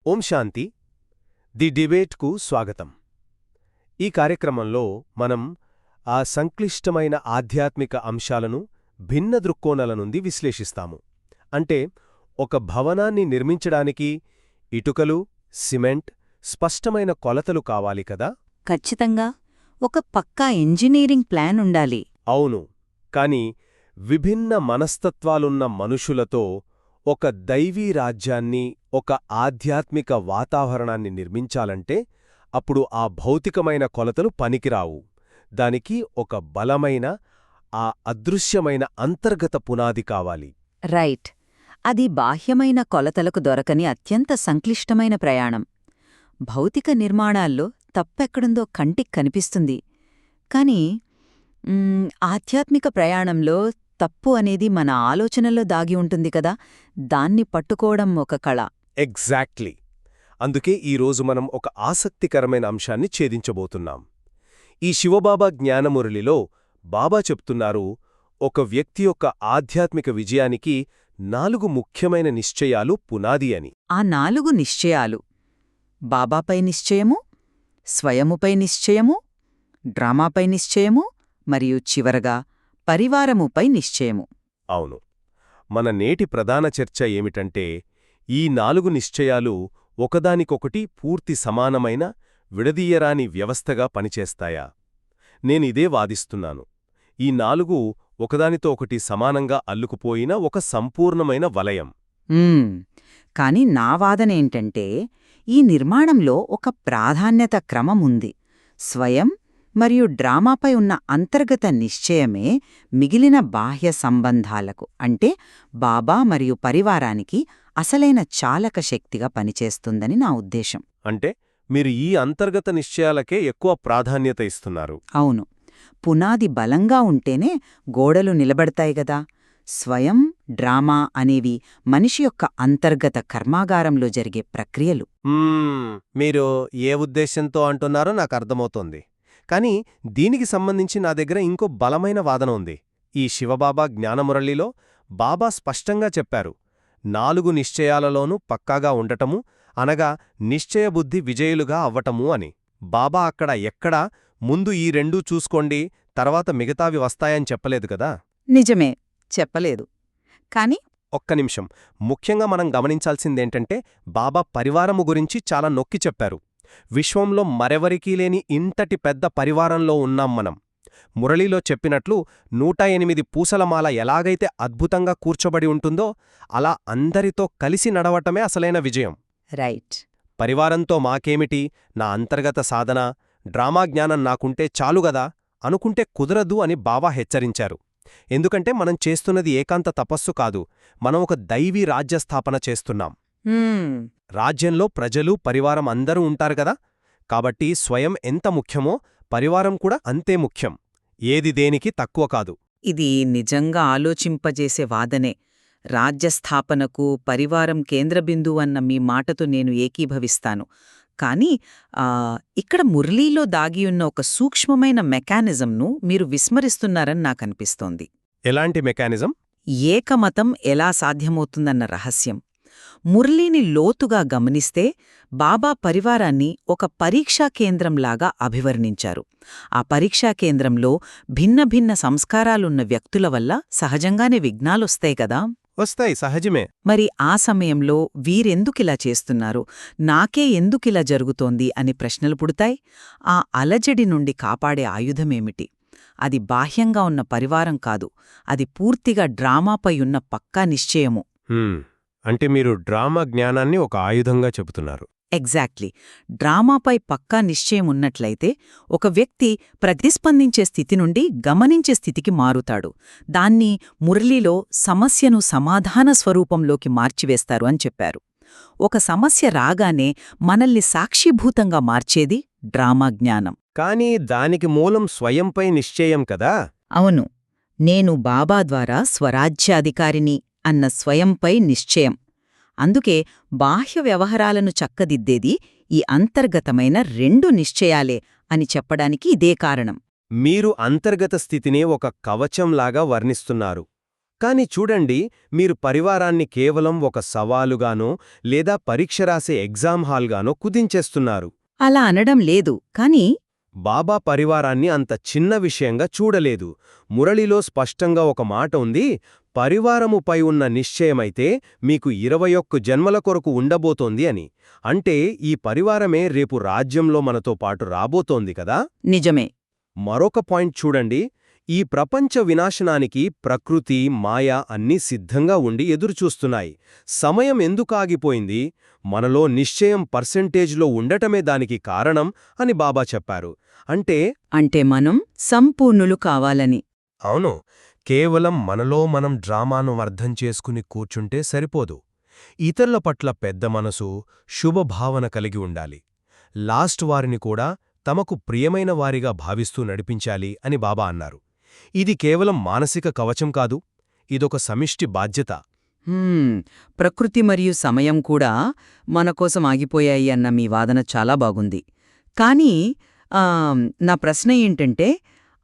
ఓం శాంతి the డిబేట్కు స్వాగతం. ఈ కార్యక్రమంలో మనం ఆ సంక్లిష్టమైన ఆధ్యాత్మిక అంశాలను భిన్న దృక్కోణాల నుండి విశ్లేషిస్తాము. అంటే ఒక భవనాన్ని నిర్మించడానికి ఇటుకలు, సిమెంట్, స్పష్టమైన కొలతలు కావాలి కదా. ఖచ్చితంగా ఒక పక్కా ఇంజనీరింగ్ ప్లాన్ ఉండాలి. అవును, కాని విభిన్న మనస్తత్వాలున్న మనుషులతో ఒక దైవీ రాజ్యాన్ని, ఒక ఆధ్యాత్మిక వాతావరణాన్ని నిర్మించాలంటే అప్పుడు ఆ భౌతికమైన కొలతలు పనికిరావు. దానికి ఒక బలమైన, ఆ అదృశ్యమైన అంతర్గత పునాది కావాలి. రైట్. అది బాహ్యమైన కొలతలకు దొరకని అత్యంత సంక్లిష్టమైన ప్రయాణం. భౌతిక నిర్మాణాల్లో తప్పెక్కడుందో కంటికి కనిపిస్తుంది. కాని ఆధ్యాత్మిక ప్రయాణంలో తప్పు అనేది మన ఆలోచనల్లో దాగి ఉంటుంది కదా, దాన్ని పట్టుకోవడం ఒక కళ. ఎగ్జాక్ట్లీ. అందుకే ఈరోజు మనం ఒక ఆసక్తికరమైన అంశాన్ని ఛేదించబోతున్నాం. ఈ శివబాబా జ్ఞానమురళిలో బాబా చెప్తున్నారు, ఒక వ్యక్తి యొక్క ఆధ్యాత్మిక విజయానికి 4 ముఖ్యమైన నిశ్చయాలు పునాది అని. ఆ 4 నిశ్చయాలు: బాబాపై నిశ్చయము, స్వయముపై నిశ్చయము, డ్రామాపై నిశ్చయము మరియు చివరగా పరివారముపై నిశ్చయము. అవును, మన నేటి ప్రధాన చర్చ ఏమిటంటే, ఈ 4 నిశ్చయాలు ఒకదానికొకటి పూర్తి సమానమైన, విడదీయరాని వ్యవస్థగా పనిచేస్తాయా? నేనిదే వాదిస్తున్నాను. ఈ 4 ఒకదానితో ఒకటి సమానంగా అల్లుకుపోయిన ఒక సంపూర్ణమైన వలయం. కాని నా వాదనేంటంటే, ఈ నిర్మాణంలో ఒక ప్రాధాన్యత క్రమముంది. స్వయం మరియు డ్రామాపై ఉన్న అంతర్గత నిశ్చయమే మిగిలిన బాహ్య సంబంధాలకు, అంటే బాబా మరియు పరివారానికి అసలైన చాలక శక్తిగా పనిచేస్తుందని నా ఉద్దేశం. అంటే మీరు ఈ అంతర్గత నిశ్చయాలకే ఎక్కువ ప్రాధాన్యత ఇస్తున్నారు? అవును. పునాది బలంగా ఉంటేనే గోడలు నిలబడతాయి గదా. స్వయం, డ్రామా అనేవి మనిషి యొక్క అంతర్గత కర్మాగారంలో జరిగే ప్రక్రియలు. మీరు ఏ ఉద్దేశంతో అంటున్నారో నాకు అర్థమవుతోంది. కానీ దీనికి సంబంధించి నా దగ్గర ఇంకో బలమైన వాదన ఉంది. ఈ శివబాబా జ్ఞానమురళిలో బాబా స్పష్టంగా చెప్పారు, 4 నిశ్చయాలలోనూ పక్కాగా ఉండటము, అనగా నిశ్చయబుద్ధి విజయులుగా అవ్వటము అని. బాబా అక్కడ ఎక్కడా ముందు ఈ 2 చూసుకోండి, తర్వాత మిగతావి వస్తాయని చెప్పలేదు కదా. నిజమే, చెప్పలేదు. కాని ఒక్క నిమిషం, ముఖ్యంగా మనం గమనించాల్సిందేంటంటే, బాబా పరివారము గురించి చాలా నొక్కి చెప్పారు. విశ్వంలో మరెవరికీ లేని ఇంతటి పెద్ద పరివారంలో ఉన్నాం మనం. మురళిలో చెప్పినట్లు 108 పూసలమాల ఎలాగైతే అద్భుతంగా కూర్చోబడి ఉంటుందో, అలా అందరితో కలిసి నడవటమే అసలైన విజయం. రైట్. పరివారంతో మాకేమిటి, నా అంతర్గత సాధన, డ్రామా జ్ఞానం నాకుంటే చాలుగదా అనుకుంటే కుదరదు అని బాబా హెచ్చరించారు. ఎందుకంటే మనం చేస్తున్నది ఏకాంత తపస్సు కాదు, మనం ఒక దైవీ రాజ్యస్థాపన చేస్తున్నాం. రాజ్యంలో ప్రజలు, పరివారం అందరూ ఉంటారు కదా. కాబట్టి స్వయం ఎంత ముఖ్యమో పరివారం కూడా అంతే ముఖ్యం. ఏది దేనికి తక్కువ కాదు. ఇది నిజంగా ఆలోచింపజేసే వాదనే. రాజ్యస్థాపనకు పరివారం కేంద్రబిందువు అన్న మీ మాటతో నేను ఏకీభవిస్తాను. కాని ఇక్కడ మురళీలో దాగియున్న ఒక సూక్ష్మమైన మెకానిజంను మీరు విస్మరిస్తున్నారని నాకనిపిస్తోంది. ఎలాంటి మెకానిజం? ఏకమతం ఎలా సాధ్యమవుతుందన్న రహస్యం. మురళీని లోతుగా గమనిస్తే బాబా పరివారాన్ని ఒక పరీక్షా కేంద్రంలాగా అభివర్ణించారు. ఆ పరీక్షా కేంద్రంలో భిన్న భిన్న సంస్కారాలున్న వ్యక్తుల వల్ల సహజంగానే విఘ్నాలొస్తాయి కదా. వస్తాయి, సహజమే. మరి ఆ సమయంలో వీరెందుకిలా చేస్తున్నారు, నాకే ఎందుకిలా జరుగుతోంది అని ప్రశ్నలు పుడతాయి. ఆ అలజడి నుండి కాపాడే ఆయుధమేమిటి? అది బాహ్యంగా ఉన్న పరివారం కాదు, అది పూర్తిగా డ్రామాపై ఉన్న పక్కా నిశ్చయము. అంటే మీరు డ్రామా జ్ఞానాన్ని ఒక ఆయుధంగా చెబుతున్నారు. ఎగ్జాక్ట్లీ. డ్రామాపై పక్కా నిశ్చయం ఉన్నట్లయితే ఒక వ్యక్తి ప్రతిస్పందించే స్థితి నుండి గమనించే స్థితికి మారుతాడు. దాన్ని మురళిలో సమస్యను సమాధాన స్వరూపంలోకి మార్చివేస్తారు అని చెప్పారు. ఒక సమస్య రాగానే మనల్ని సాక్షిభూతంగా మార్చేది డ్రామా జ్ఞానం. కానీ దానికి మూలం స్వయంపై నిశ్చయం కదా. అవును. నేను బాబా ద్వారా స్వరాజ్యాధికారిని అన్న స్వయంపై నిశ్చయం. అందుకే బాహ్య వ్యవహారాలను చక్కదిద్దేది ఈ అంతర్గతమైన 2 నిశ్చయాలే అని చెప్పడానికి ఇదే కారణం. మీరు అంతర్గత స్థితినే ఒక కవచంలాగా వర్ణిస్తున్నారు. కాని చూడండి, మీరు పరివారాన్ని కేవలం ఒక సవాలుగానో లేదా పరీక్ష రాసే ఎగ్జామ్ హాల్గానో కుదించేస్తున్నారు. అలా అనడం లేదు, కాని బాబా పరివారాన్ని అంత చిన్న విషయంగా చూడలేదు. మురళిలో స్పష్టంగా ఒక మాట ఉంది, పరివారముపై ఉన్న నిశ్చయమైతే మీకు 21 జన్మల కొరకు ఉండబోతోంది అని. అంటే ఈ పరివారమే రేపు రాజ్యంలో మనతో పాటు రాబోతోంది కదా. నిజమే. మరొక పాయింట్ చూడండి, ఈ ప్రపంచ వినాశనానికి ప్రకృతి, మాయ అన్నీ సిద్ధంగా ఉండి ఎదురుచూస్తున్నాయి. సమయం ఎందుకు ఆగిపోయింది? మనలో నిశ్చయం పర్సెంటేజ్లో ఉండటమే దానికి కారణం అని బాబా చెప్పారు. అంటే మనం సంపూర్ణులు కావాలని. అవును, కేవలం మనలో మనం డ్రామాను అర్థం చేసుకుని కూర్చుంటే సరిపోదు. ఇతరుల పట్ల పెద్ద మనసు, శుభభావన కలిగి ఉండాలి. లాస్ట్ వారిని కూడా తమకు ప్రియమైన వారిగా భావిస్తూ నడిపించాలి అని బాబా అన్నారు. ఇది కేవలం మానసిక కవచం కాదు, ఇదొక సమిష్టి బాధ్యత. ప్రకృతి మరియు సమయం కూడా మనకోసం ఆగిపోయాయి అన్న మీ వాదన చాలా బాగుంది. కానీ నా ప్రశ్న ఏంటంటే,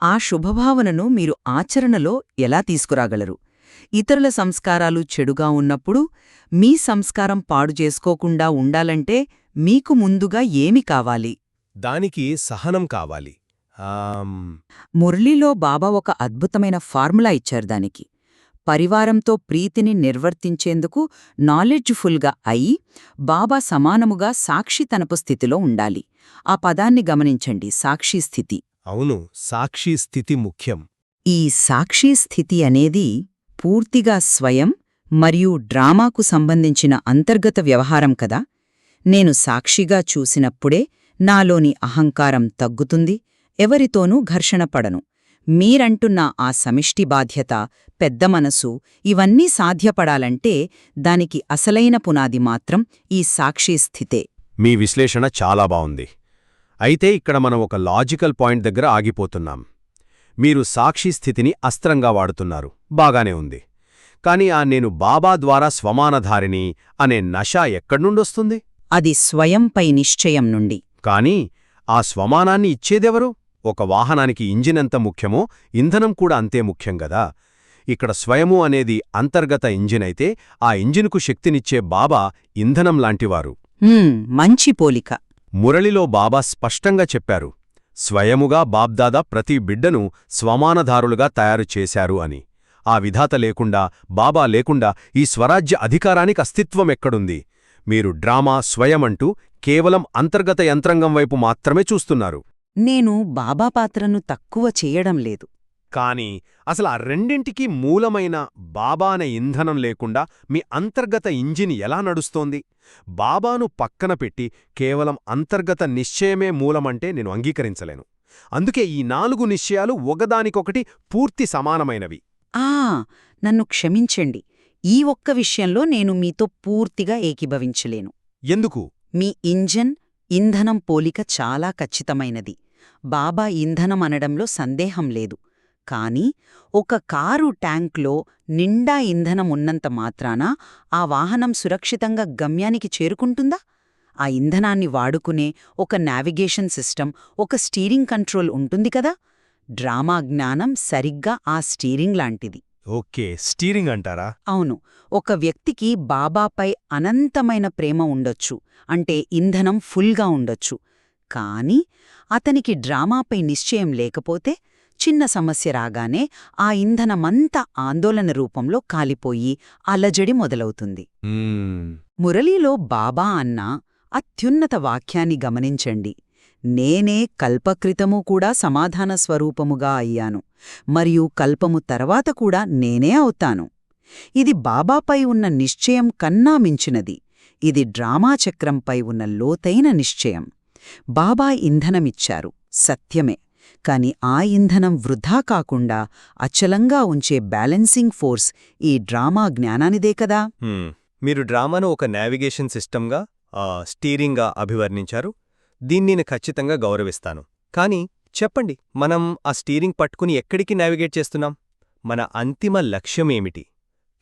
ఆ శుభభావనను మీరు ఆచరణలో ఎలా తీసుకురాగలరు? ఇతరుల సంస్కారాలు చెడుగా ఉన్నప్పుడు మీ సంస్కారం పాడు చేసుకోకుండా ఉండాలంటే మీకు ముందుగా ఏమి కావాలి? దానికి సహనం కావాలి. మురళీలో బాబా ఒక అద్భుతమైన ఫార్ములా ఇచ్చారు దానికి. పరివారంతో ప్రీతిని నిర్వర్తించేందుకు నాలెడ్జ్ఫుల్గా అయి బాబా సమానముగా సాక్షితనపు స్థితిలో ఉండాలి. ఆ పదాన్ని గమనించండి, సాక్షి స్థితి. అవును, సాక్షి స్థితి ముఖ్యం. ఈ సాక్షి స్థితి అనేది పూర్తిగా స్వయం మరియు డ్రామాకు సంబంధించిన అంతర్గత వ్యవహారం కదా. నేను సాక్షిగా చూసినప్పుడే నాలోని అహంకారం తగ్గుతుంది, ఎవరితోనూ ఘర్షణ పడను. మీరంటున్న ఆ సమిష్టి బాధ్యత, పెద్ద మనసు ఇవన్నీ సాధ్యపడాలంటే దానికి అసలైన పునాది మాత్రం ఈ సాక్షి స్థితే. మీ విశ్లేషణ చాలా బావుంది. అయితే ఇక్కడ మనం ఒక లాజికల్ పాయింట్ దగ్గర ఆగిపోతున్నాం. మీరు సాక్షి స్థితిని అస్త్రంగా వాడుతున్నారు, బాగానే ఉంది. కాని నేను బాబా ద్వారా స్వమానధారిని అనే నష ఎక్కడ్నుండొస్తుంది? అది స్వయంపై నిశ్చయం నుండి. కానీ ఆ స్వమానాన్ని ఇచ్చేదెవరు? ఒక వాహనానికి ఇంజినెంత ముఖ్యమో ఇంధనం కూడా అంతే ముఖ్యం గదా. ఇక్కడ స్వయము అనేది అంతర్గత ఇంజినైతే ఆ ఇంజిన్కు శక్తినిచ్చే బాబా ఇంధనం లాంటివారు. మంచి పోలిక. మురళిలో బాబా స్పష్టంగా చెప్పారు, స్వయముగా బాబ్దాదా ప్రతి బిడ్డను స్వమానధారులుగా తయారు చేశారు అని. ఆ విధాత లేకుండా, బాబా లేకుండా ఈ స్వరాజ్య అధికారానికి అస్తిత్వమెక్కడుంది? మీరు డ్రామా, స్వయమంటూ కేవలం అంతర్గత యంత్రాంగం వైపు మాత్రమే చూస్తున్నారు. నేను బాబా పాత్రను తక్కువ చేయడం లేదు. కాని అసలు ఆ రెండింటికీ మూలమైన బాబా అనే ఇంధనం లేకుండా మీ అంతర్గత ఇంజిన్ ఎలా నడుస్తోంది? బాబాను పక్కన పెట్టి కేవలం అంతర్గత నిశ్చయమే మూలమంటే నేను అంగీకరించలేను. అందుకే ఈ 4 నిశ్చయాలు ఒకదానికొకటి పూర్తి సమానమైనవి. నన్ను క్షమించండి, ఈ ఒక్క విషయంలో నేను మీతో పూర్తిగా ఏకీభవించలేను. ఎందుకు? మీ ఇంధనం పోలిక చాలా ఖచ్చితమైనది. బాబా ఇంధనం అనడంలో సందేహం లేదు. కాని ఒక కారు ట్యాంక్లో నిండా ఇంధనం ఉన్నంత మాత్రాన ఆ వాహనం సురక్షితంగా గమ్యానికి చేరుకుంటుందా? ఆ ఇంధనాన్ని వాడుకునే ఒక నావిగేషన్ సిస్టమ్, ఒక స్టీరింగ్ కంట్రోల్ ఉంటుంది కదా. డ్రామా జ్ఞానం సరిగ్గా ఆ స్టీరింగ్ లాంటిది. ఓకే, స్టీరింగ్ అంటారా? అవును. ఒక వ్యక్తికి బాబాపై అనంతమైన ప్రేమ ఉండొచ్చు, అంటే ఇంధనం ఫుల్గా ఉండొచ్చు. కాని అతనికి డ్రామాపై నిశ్చయం లేకపోతే చిన్న సమస్య రాగానే ఆ ఇంధనమంతా ఆందోళన రూపంలో కాలిపోయి అలజడి మొదలవుతుంది. మురళీలో బాబా అన్న అత్యున్నత వాక్యాన్ని గమనించండి. నేనే కల్పక్రితము కూడా సమాధాన స్వరూపముగా అయ్యాను, మరియు కల్పము తర్వాత కూడా నేనే అవుతాను. ఇది బాబాపై ఉన్న నిశ్చయం కన్నా మించినది. ఇది డ్రామాచక్రంపై ఉన్న లోతైన నిశ్చయం. బాబా ఇంధనమిచ్చారు, సత్యమే. కాని ఆ ఇంధనం వృధా కాకుండా అచలంగా ఉంచే బ్యాలెన్సింగ్ ఫోర్స్ ఈ డ్రామా జ్ఞానానిదే కదా. మీరు డ్రామాను ఒక నావిగేషన్ సిస్టమ్గా, స్టీరింగ్గా అభివర్ణించారు. దీన్ని నేను ఖచ్చితంగా గౌరవిస్తాను. కానీ చెప్పండి, మనం ఆ స్టీరింగ్ పట్టుకుని ఎక్కడికి నావిగేట్ చేస్తున్నాం? మన అంతిమ లక్ష్యమేమిటి?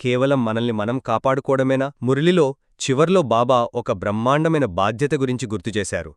కేవలం మనల్ని మనం కాపాడుకోవడమేనా? మురళిలో చివర్లో బాబా ఒక బ్రహ్మాండమైన బాధ్యత గురించి గుర్తుచేశారు.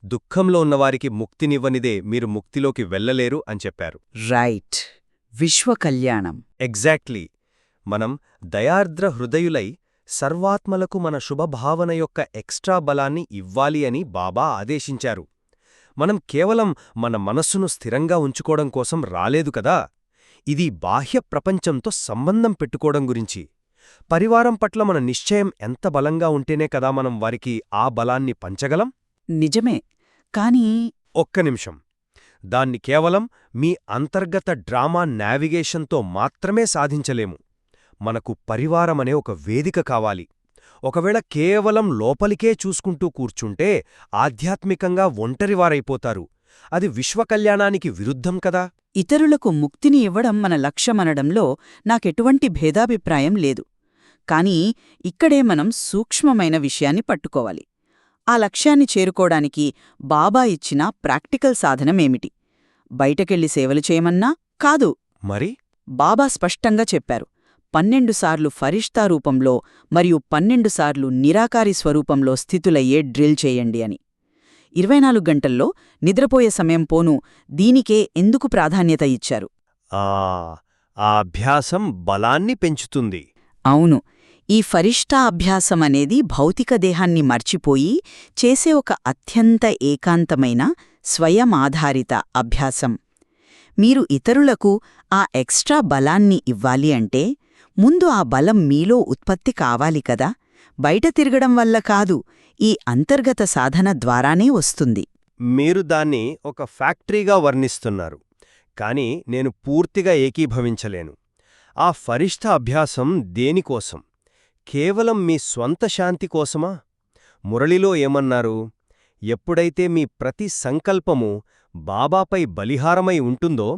దుఃఖంలో ఉన్నవారికి ముక్తినివ్వనిదే మీరు ముక్తిలోకి వెళ్లలేరు అని చెప్పారు. రైట్. విశ్వకల్యాణం. ఎగ్జాక్ట్లీ. మనం దయార్ద్ర హృదయులై సర్వాత్మలకు మన శుభభావన యొక్క ఎక్స్ట్రా బలాన్ని ఇవ్వాలి అని బాబా ఆదేశించారు. మనం కేవలం మన మనస్సును స్థిరంగా ఉంచుకోవడం కోసం రాలేదు కదా. ఇది బాహ్య ప్రపంచంతో సంబంధం పెట్టుకోవడం గురించి. పరివారం పట్ల మన నిశ్చయం ఎంత బలంగా ఉంటేనే కదా మనం వారికి ఆ బలాన్ని పంచగలం. నిజమే, కానీ ఒక్క నిమిషం. దాన్ని కేవలం మీ అంతర్గత డ్రామా నావిగేషన్తో మాత్రమే సాధించలేము. మనకు పరివారమనే ఒక వేదిక కావాలి. ఒకవేళ కేవలం లోపలికే చూసుకుంటూ కూర్చుంటే ఆధ్యాత్మికంగా ఒంటరివారైపోతారు. అది విశ్వకల్యాణానికి విరుద్ధం కదా. ఇతరులకు ముక్తిని ఇవ్వడం మన లక్ష్యమనడంలో నాకెటువంటి భేదాభిప్రాయం లేదు. కానీ ఇక్కడే మనం సూక్ష్మమైన విషయాన్ని పట్టుకోవాలి. ఆ లక్ష్యాన్ని చేరుకోవడానికి బాబా ఇచ్చిన ప్రాక్టికల్ సాధనమేమిటి? బయటకెళ్ళి సేవలు చేయమన్నా కాదు. మరి బాబా స్పష్టంగా చెప్పారు, 12 సార్లు ఫరిష్తా రూపంలో మరియు 12 సార్లు నిరాకారి స్వరూపంలో స్థితులయ్యే డ్రిల్ చేయండి అని. 24 గంటల్లో నిద్రపోయే సమయం పోను దీనికే ఎందుకు ప్రాధాన్యత ఇచ్చారు? ఆ అభ్యాసం బలాన్ని పెంచుతుంది. అవును, ఈ ఫరిష్ఠా అభ్యాసమనేది భౌతిక దేహాన్ని మర్చిపోయి చేసే ఒక అత్యంత ఏకాంతమైన స్వయం ఆధారిత అభ్యాసం. మీరు ఇతరులకు ఆ ఎక్స్ట్రా బలాన్ని ఇవ్వాలి అంటే ముందు ఆ బలం మీలో ఉత్పత్తి కావాలి కదా. బయట తిరగడం వల్ల కాదు, ఈ అంతర్గత సాధన ద్వారానే వస్తుంది. మీరు దాన్ని ఒక ఫ్యాక్టరీగా వర్ణిస్తున్నారు, కాని నేను పూర్తిగా ఏకీభవించలేను. ఆ ఫరిష్ఠ అభ్యాసం దేనికోసం? కేవలం మీ స్వంత శాంతి కోసమా? మురళిలో ఏమన్నారు? ఎప్పుడైతే మీ ప్రతి సంకల్పము బాబాపై బలిహారమై ఉంటుందో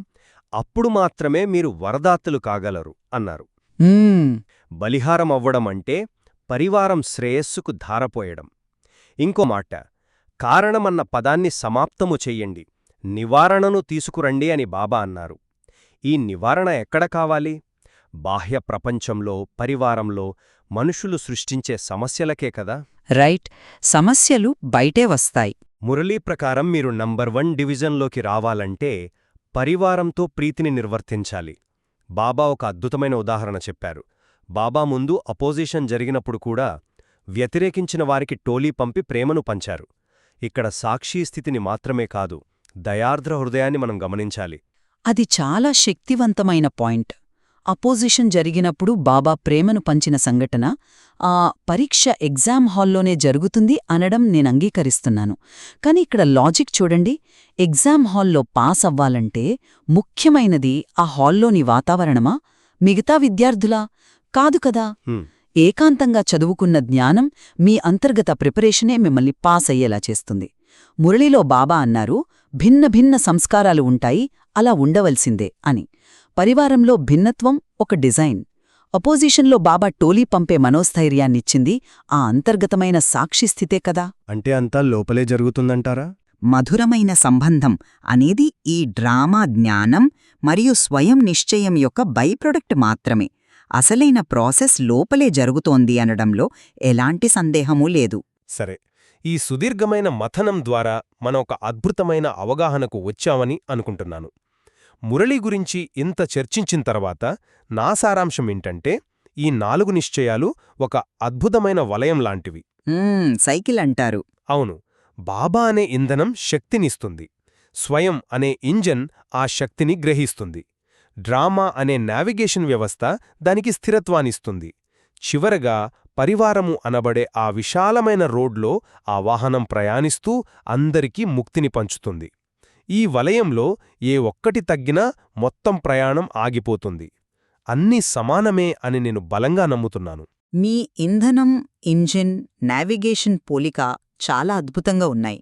అప్పుడు మాత్రమే మీరు వరదాతలు కాగలరు అన్నారు. బలిహారమవ్వడమంటే పరివారం శ్రేయస్సుకు ధారపోయడం. ఇంకో మాట, కారణమన్న పదాన్ని సమాప్తము చెయ్యండి, నివారణను తీసుకురండి అని బాబా అన్నారు. ఈ నివారణ ఎక్కడ కావాలి? బాహ్య ప్రపంచంలో, పరివారంలో మనుషులు సృష్టించే సమస్యలకే కదా. రైట్, సమస్యలు బయటే వస్తాయి. మురళీ ప్రకారం మీరు నంబర్ 1 డివిజన్లోకి రావాలంటే పరివారంతో ప్రీతిని నిర్వర్తించాలి. బాబా ఒక అద్భుతమైన ఉదాహరణ చెప్పారు. బాబా ముందు అపోజిషన్ జరిగినప్పుడు కూడా వ్యతిరేకించిన వారికి టోలీ పంపి ప్రేమను పంచారు. ఇక్కడ సాక్షీ స్థితిని మాత్రమే కాదు, దయార్ద్ర హృదయాన్ని మనం గమనించాలి. అది చాలా శక్తివంతమైన పాయింట్. అపోజిషన్ జరిగినప్పుడు బాబా ప్రేమను పంచిన సంఘటన ఆ పరీక్ష ఎగ్జామ్ హాల్లోనే జరుగుతుంది అనడం నేనంగీకరిస్తున్నాను. కాని ఇక్కడ లాజిక్ చూడండి. ఎగ్జామ్ హాల్లో పాస్ అవ్వాలంటే ముఖ్యమైనది ఆ హాల్లోని వాతావరణమా, మిగతా విద్యార్థులా? కాదు కదా. ఏకాంతంగా చదువుకున్న జ్ఞానం, మీ అంతర్గత ప్రిపరేషనే మిమ్మల్ని పాస్ అయ్యేలా చేస్తుంది. మురళిలో బాబా అన్నారు, భిన్న భిన్న సంస్కారాలు ఉంటాయి, అలా ఉండవలసిందే అని. పరివారంలో భిన్నత్వం ఒక డిజైన్. అపోజిషన్లో బాబా టోలీ పంపే మనోస్థైర్యాన్నిచ్చింది ఆ అంతర్గతమైన సాక్షిస్థితే కదా. అంటే అంతా లోపలే జరుగుతుందంటారా? మధురమైన సంబంధం అనేది ఈ డ్రామా జ్ఞానం మరియు స్వయం నిశ్చయం యొక్క బైప్రొడక్ట్ మాత్రమే. అసలైన ప్రాసెస్ లోపలే జరుగుతోంది అనడంలో ఎలాంటి సందేహమూ లేదు. సరే, ఈ సుదీర్ఘమైన మథనం ద్వారా మనం ఒక అద్భుతమైన అవగాహనకు వచ్చామని అనుకుంటున్నాను. మురళి గురించి ఇంత చర్చించిన తర్వాత నా సారాంశం ఏంటంటే, ఈ 4 నిశ్చయాలు ఒక అద్భుతమైన వలయం లాంటివి. సైకిల్ అంటారు. అవును, బాబా అనే ఇంధనం శక్తినిస్తుంది, స్వయం అనే ఇంజన్ ఆ శక్తిని గ్రహిస్తుంది, డ్రామా అనే నావిగేషన్ వ్యవస్థ దానికి స్థిరత్వానిస్తుంది, చివరగా పరివారము అనబడే ఆ విశాలమైన రోడ్లో ఆ వాహనం ప్రయాణిస్తూ అందరికీ ముక్తిని పంచుతుంది. ఈ వలయంలో ఏ ఒక్కటి తగ్గినా మొత్తం ప్రయాణం ఆగిపోతుంది. అన్నీ సమానమే అని నేను బలంగా నమ్ముతున్నాను. మీ ఇంధనం, ఇంజిన్, నావిగేషన్ పోలిక చాలా అద్భుతంగా ఉన్నాయి.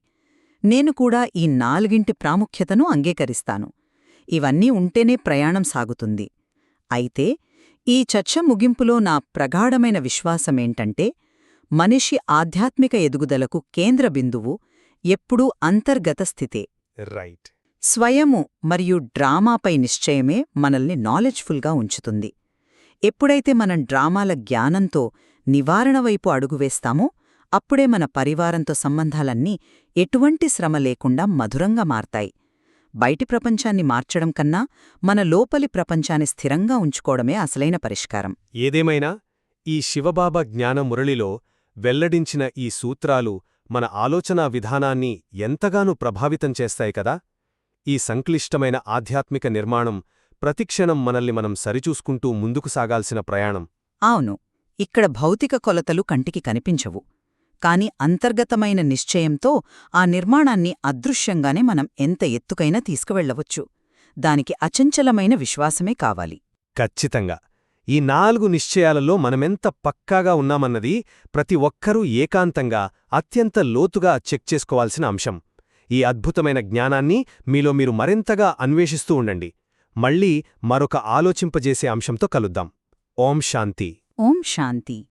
నేను కూడా ఈ 4 ప్రాముఖ్యతను అంగీకరిస్తాను. ఇవన్నీ ఉంటేనే ప్రయాణం సాగుతుంది. అయితే ఈ చర్చ ముగింపులో నా ప్రగాఢమైన విశ్వాసమేంటంటే, మనిషి ఆధ్యాత్మిక ఎదుగుదలకు కేంద్ర బిందువు ఎప్పుడూ అంతర్గత స్థితే. రైట్. స్వయము మరియు డ్రామాపై నిశ్చయమే మనల్ని నాలెడ్జ్ఫుల్గా ఉంచుతుంది. ఎప్పుడైతే మనం డ్రామాల జ్ఞానంతో నివారణ వైపు అడుగువేస్తామో అప్పుడే మన పరివారంతో సంబంధాలన్నీ ఎటువంటి శ్రమ లేకుండా మధురంగా మారతాయి. బయటి ప్రపంచాన్ని మార్చడం కన్నా మన లోపలి ప్రపంచాన్ని స్థిరంగా ఉంచుకోవడమే అసలైన పరిష్కారం. ఏదేమైనా ఈ శివబాబా జ్ఞానమురళిలో వెల్లడించిన ఈ సూత్రాలు మన ఆలోచనా విధానాన్ని ఎంతగానో ప్రభావితం చేస్తాయి కదా. ఈ సంక్లిష్టమైన ఆధ్యాత్మిక నిర్మాణం ప్రతిక్షణం మనల్ని మనం సరిచూసుకుంటూ ముందుకు సాగాల్సిన ప్రయాణం. అవును, ఇక్కడ భౌతిక కొలతలు కంటికి కనిపించవు. కాని అంతర్గతమైన నిశ్చయంతో ఆ నిర్మాణాన్ని అదృశ్యంగానే మనం ఎంత ఎత్తుకైనా తీసుకువెళ్లవచ్చు. దానికి అచంచలమైన విశ్వాసమే కావాలి. ఖచ్చితంగా ఈ 4 నిశ్చయాలలో మనమెంత పక్కాగా ఉన్నామన్నది ప్రతి ఒక్కరూ ఏకాంతంగా అత్యంత లోతుగా చెక్ చేసుకోవాల్సిన అంశం. ఈ అద్భుతమైన జ్ఞానాన్ని మీలో మీరు మరింతగా అన్వేషిస్తూ ఉండండి. మళ్ళీ మరొక ఆలోచింపజేసే అంశంతో కలుద్దాం. ఓం శాంతి. ఓం శాంతి.